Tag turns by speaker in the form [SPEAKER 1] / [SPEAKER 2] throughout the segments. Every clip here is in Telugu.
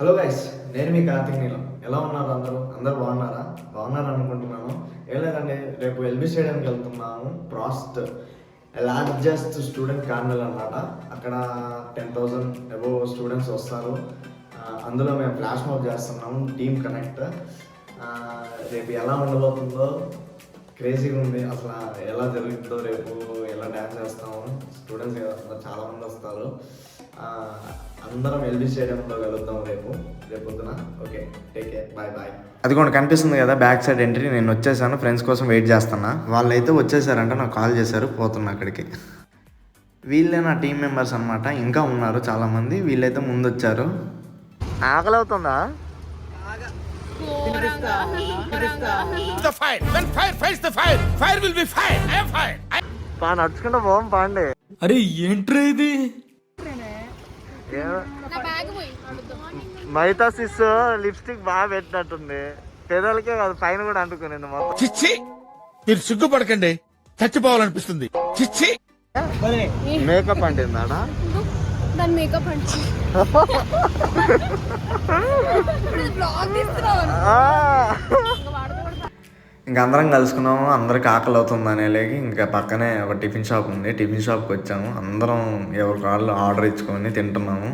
[SPEAKER 1] హలో గైస్, నేను మీ కార్తీక్ నీలం. ఎలా ఉన్నారు అందరూ బాగున్నారు అనుకుంటున్నాను. ఏం లేదండి, రేపు ఎల్బీ స్టేడియంకి వెళ్తున్నాము. ప్రాస్ట్ లార్జెస్ట్ స్టూడెంట్ కార్నివల్ అనమాట. అక్కడ 10,000 అబోవ్ స్టూడెంట్స్ వస్తారు. అందులో మేము ఫ్లాష్ మాబ్ చేస్తున్నాము, టీమ్ కనెక్ట్. రేపు ఎలా ఉండబోతుందో క్రేజీగా ఉంది. అసలు ఎలా జరుగుతుందో, రేపు ఎలా డ్యాన్స్ చేస్తాము. స్టూడెంట్స్ చాలామంది వస్తారు. అందరం ఎల్బీ స్టేడియంలో కలుద్దాం రేపు పొద్దున. Okay, take care, bye.
[SPEAKER 2] అది కూడా కనిపిస్తుంది కదా బ్యాక్ సైడ్ ఎంట్రీ. నేను వచ్చేసాను, ఫ్రెండ్స్ కోసం వెయిట్ చేస్తున్నా. వాళ్ళు అయితే వచ్చేసారంటే నాకు కాల్ చేశారు, పోతున్నా అక్కడికి. వీళ్ళే నా టీం మెంబర్స్ అనమాట. ఇంకా ఉన్నారు చాలామంది. వీళ్ళైతే ముందు వచ్చారు. ఆకలి అవుతుందా? నడుచుకుంటా పోం పాండే.
[SPEAKER 3] అరే ఏంట్రా ఇది?
[SPEAKER 2] మైతాసిస్ లిప్స్టిక్ బాగా పెట్టినట్టుంది. పెదాలకే కాదు, పైన కూడా అంటుకునింది మొత్తం.
[SPEAKER 4] చిచ్చి, మీరు సిగ్గుపడకండి, చచ్చిపోవాలనిపిస్తుంది. చిచ్చి,
[SPEAKER 2] మేకప్ అంటుందాడా? ఇంకా అందరం కలుసుకున్నాము. అందరికి ఆకలి అవుతుంది అనేలాగి ఇంకా పక్కనే ఒక టిఫిన్ షాప్ ఉంది. టిఫిన్ షాప్కి వచ్చాము. అందరం ఎవరి కాళ్ళు ఆర్డర్ ఇచ్చుకొని తింటున్నాము.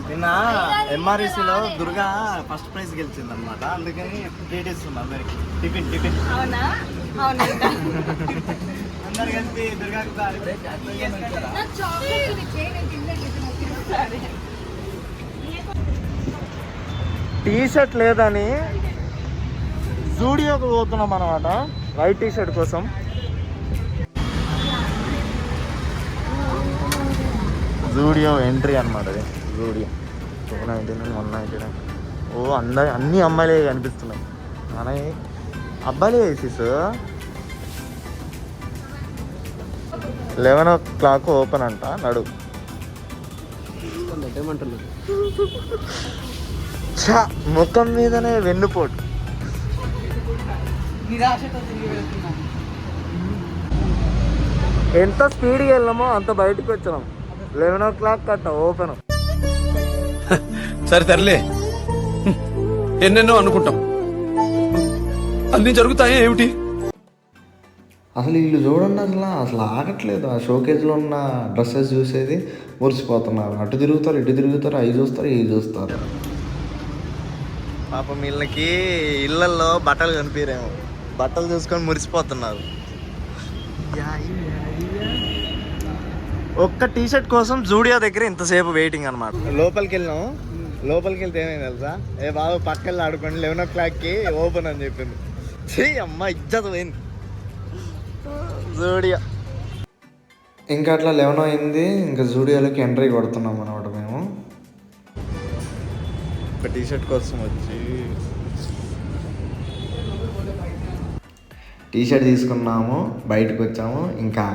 [SPEAKER 2] నిన్న ఎంఆర్ఈసీలో దుర్గా ఫస్ట్ ప్రైజ్ గెలిచింది అనమాట. అందుకని ట్రీట్ ఇస్తుంది అందరికి. టిఫిన్ అందరు కలిపి దుర్గాకి టీ షర్ట్ లేదని జూడియోకి పోతున్నాం అనమాట, వైట్ టీ షర్ట్ కోసం. జూడియో ఎంట్రీ అనమాట. అది జూడియో 299, 199. అన్ని అమ్మాయిలే కనిపిస్తున్నాయి. మన అబ్బాయిలే వేసేస్. 11 o'clock ఓపెన్ అంట. నడు ముఖం మీదనే వెన్నుపోటు. ఎంత స్పీడ్గా వెళ్ళామో అంత బయటకు వచ్చినాం. 11 o'clock కట్ట ఓపెన్.
[SPEAKER 4] సరే తరలే, ఎన్నెన్నో అనుకుంటాం, అన్ని జరుగుతాయా ఏమిటి?
[SPEAKER 2] అసలు వీళ్ళు చూడండి, అసలు ఆగట్లేదు. ఆ షోకేజ్లో ఉన్న డ్రెస్సెస్ చూసేది మురిసిపోతున్నారు. అటు తిరుగుతారు, ఇటు తిరుగుతారు, అవి చూస్తారు, ఇవి చూస్తారు. పాపం వీళ్ళకి ఇళ్ళల్లో బట్టలు కనిపించేమో, బట్టలు చూసుకొని మురిసిపోతున్నారు. ఒక్క టీ షర్ట్ కోసం జూడియో దగ్గర ఇంతసేపు వెయిటింగ్ అనమాట. లోపలికి వెళ్ళినాము. లోపలికి వెళ్తే ఏమైంది తెలుసా? ఏ బాబు పక్కన ఆడుకోండి, 11 o'clockకి ఓపెన్ అని చెప్పింది. అమ్మ ఇజ్జత్ పోయింది. జూడియో ఇంకా అట్లా 11 అయింది. ఇంకా జూడియోలోకి ఎంట్రీ కొడుతున్నాం అనమాట మేము. ఒక టీ షర్ట్ కోసం వచ్చి టీ షర్ట్ తీసుకున్నాము, బయటకు వచ్చాము. ఇంకా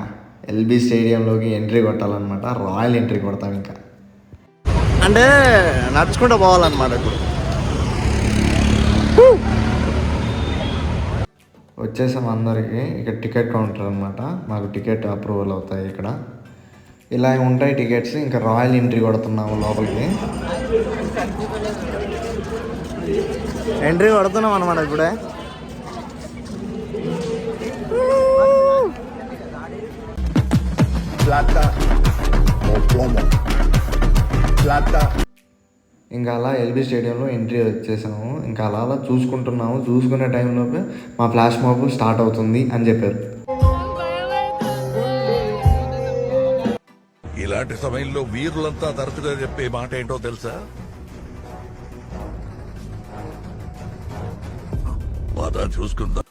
[SPEAKER 2] ఎల్బీ స్టేడియంలోకి ఎంట్రీ కొట్టాలన్నమాట. రాయల్ ఎంట్రీ కొడతాం. ఇంకా అంటే నడుచుకుంటూ పోవాలన్నమాట. ఇప్పుడు వచ్చేసాం అందరికి. ఇక్కడ టికెట్ కౌంటర్ అనమాట. మాకు టికెట్ అప్రూవల్ అవుతాయి ఇక్కడ. ఇలా ఉంటాయి టికెట్స్. ఇంకా రాయల్ ఎంట్రీ కొడుతున్నాము లోపలికి. ఎంట్రీ కొడుతున్నాం అనమాట ఇప్పుడే. ఇంకా అలా ఎల్బీ స్టేడియంలో ఎంట్రీ వచ్చేసాము. ఇంకా అలా చూసుకుంటున్నాము. చూసుకునే టైంలోపే మా ఫ్లాష్ మాబ్ స్టార్ట్ అవుతుంది అని చెప్పారు.
[SPEAKER 4] ఇలాంటి సమయంలో వీరులంతా తరచుగా చెప్పే మాట ఏంటో తెలుసా? బాగా చూసుకుందాం.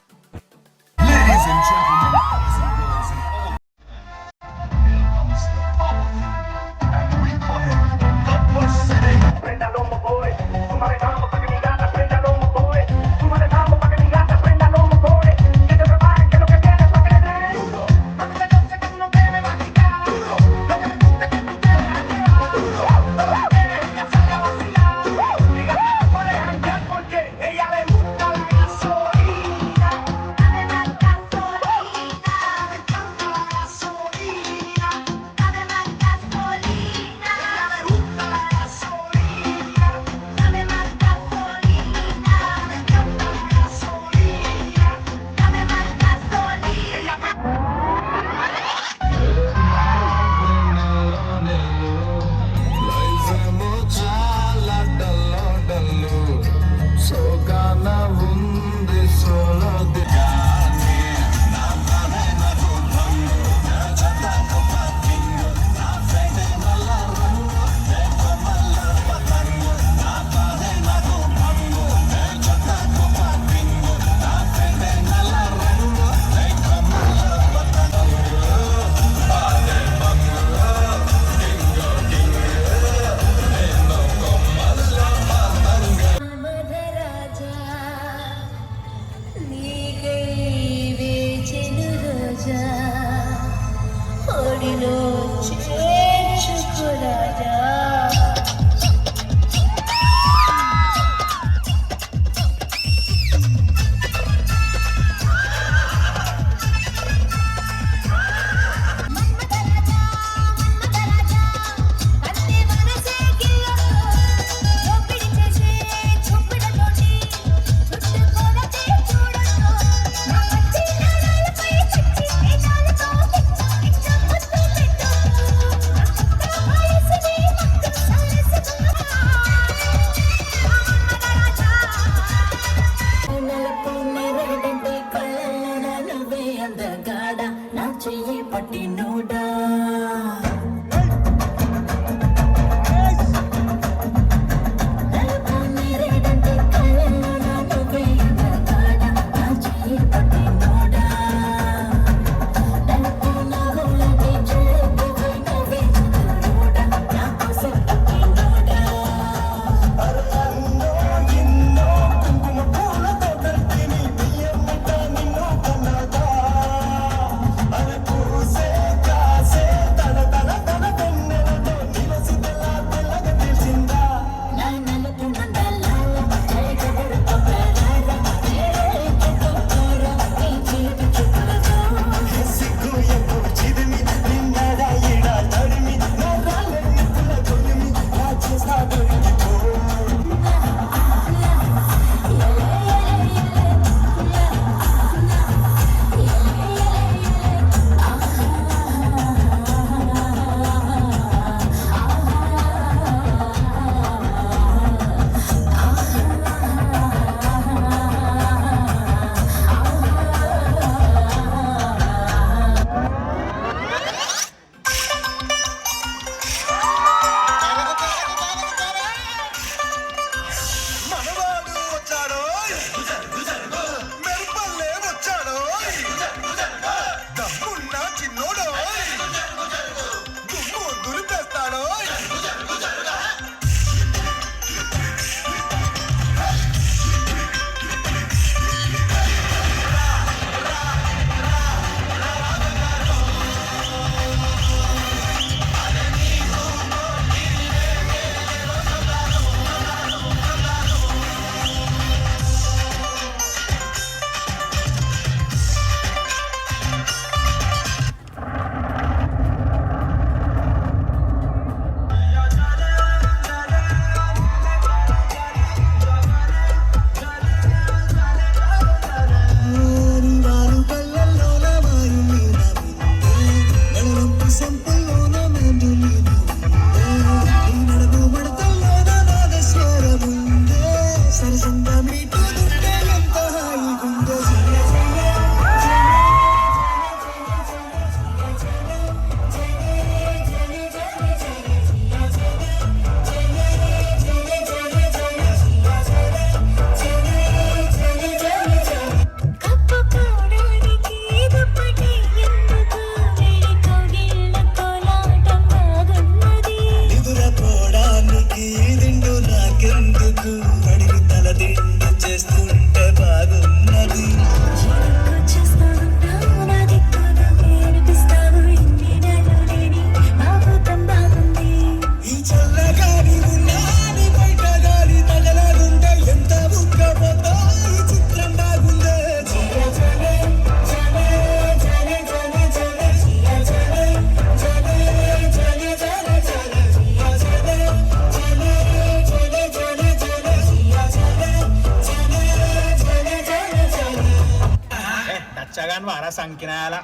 [SPEAKER 5] అని వారా సంకినాల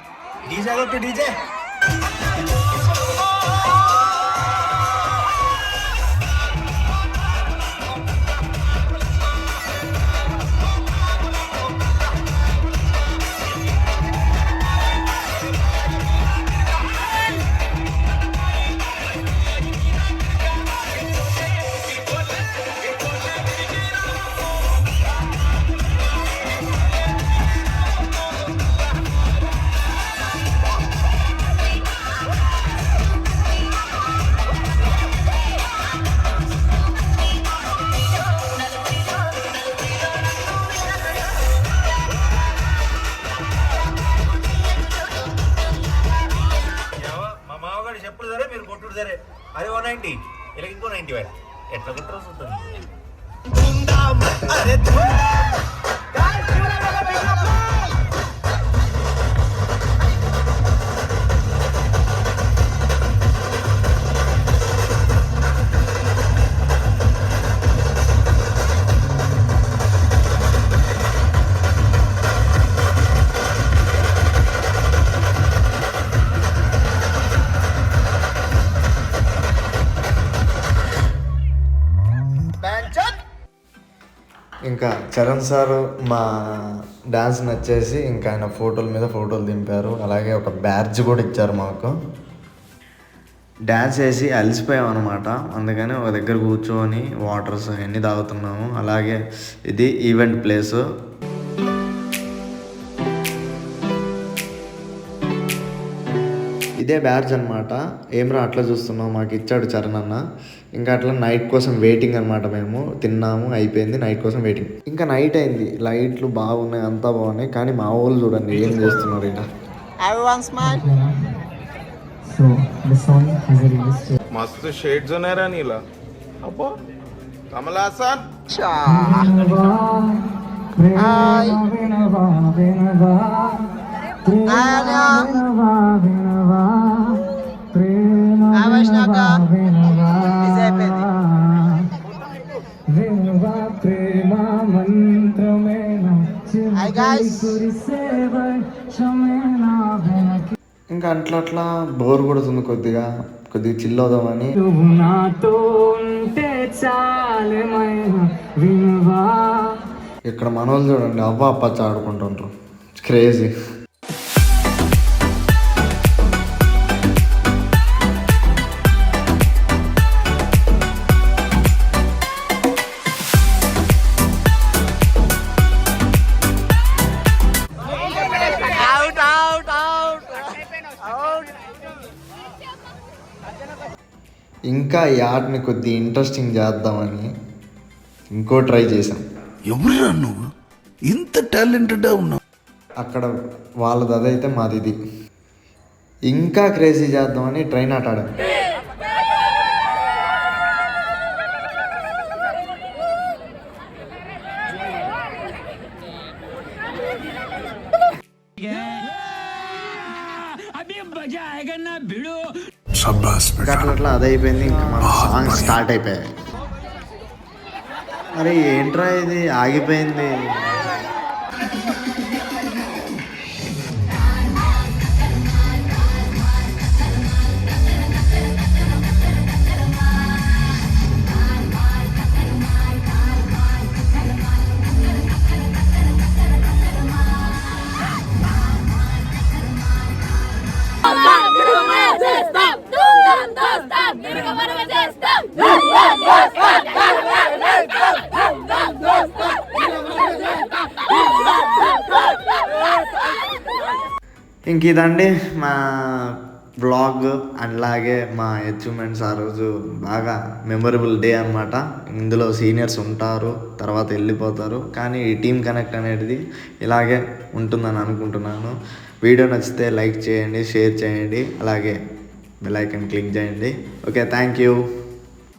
[SPEAKER 5] డీజే కొట్టు డీజే. మా మామగారు చెప్పుడు సరే మీరు కొట్టుడు సరే. అరే 190 ఇలా ఇంకో 90 వేల ఎట్లా కొట్టరు చూద్దాం.
[SPEAKER 2] ఇంకా చరణ్ సార్ మా డ్యాన్స్ నచ్చేసి ఇంకా ఆయన ఫోటోల మీద ఫోటోలు దింపారు. అలాగే ఒక బ్యాడ్జ్ కూడా ఇచ్చారు మాకు. డ్యాన్స్ వేసి అలసిపోయాం అనమాట. అందుకని ఒక దగ్గర కూర్చొని వాటర్స్ అన్నీ తాగుతున్నాము. అలాగే ఇది ఈవెంట్ ప్లేసు. ఇదే బ్యాడ్జ్ అనమాట. ఏమరా అట్లా చూస్తున్నాం, మాకు ఇచ్చాడు చరణ్ అన్న. ఇంకా అట్లా నైట్ కోసం వెయిటింగ్ అనమాట. మేము తిన్నాము, అయిపోయింది, నైట్ కోసం వెయిటింగ్. ఇంకా నైట్ అయింది, లైట్లు బాగున్నాయి, అంతా బాగున్నాయి. కానీ మా వాళ్ళు చూడండి ఏం చేస్తున్నారు ఇలా.
[SPEAKER 6] मस्त शेड्स नाही रा नीला अप्पो कमला हसन
[SPEAKER 2] ఇంకా అట్లా అట్లా బోర్ కొడుతుంది, కొద్దిగా చిల్ అవుదామని. ఇక్కడ మనోళ్ళు చూడండి అవ్వ అప్పచ్చ ఆడుకుంటుంటారు, క్రేజీ. ఇంకా ఈ ఆర్ట్ని కొద్దిగా ఇంట్రెస్టింగ్ చేద్దామని ఇంకో ట్రై చేసాం.
[SPEAKER 7] ఎవరురా నువ్వు ఇంత టాలెంటెడ్గా ఉన్నావు?
[SPEAKER 2] అక్కడ వాళ్ళది అదైతే మాది ఇది. ఇంకా క్రేజీ చేద్దామని ట్రైన్ ఆట ఆడాం. అట్లా అది అయిపోయింది. ఇంకా మన సాంగ్ స్టార్ట్ అయిపోయాయి. అరే ఏంట్రా ఇది ఆగిపోయింది. ఇంక ఇదండి మా బ్లాగ్. అలాగే మా అచీవ్మెంట్స్. ఆ రోజు బాగా మెమొరబుల్ డే అనమాట. ఇందులో సీనియర్స్ ఉంటారు, తర్వాత వెళ్ళిపోతారు, కానీ ఈ టీమ్ కనెక్ట్ అనేది ఇలాగే ఉంటుందని అనుకుంటున్నాను. వీడియో నచ్చితే లైక్ చేయండి, షేర్ చేయండి, అలాగే బెల్ ఐకాన్ క్లిక్ చేయండి. Okay, thank you.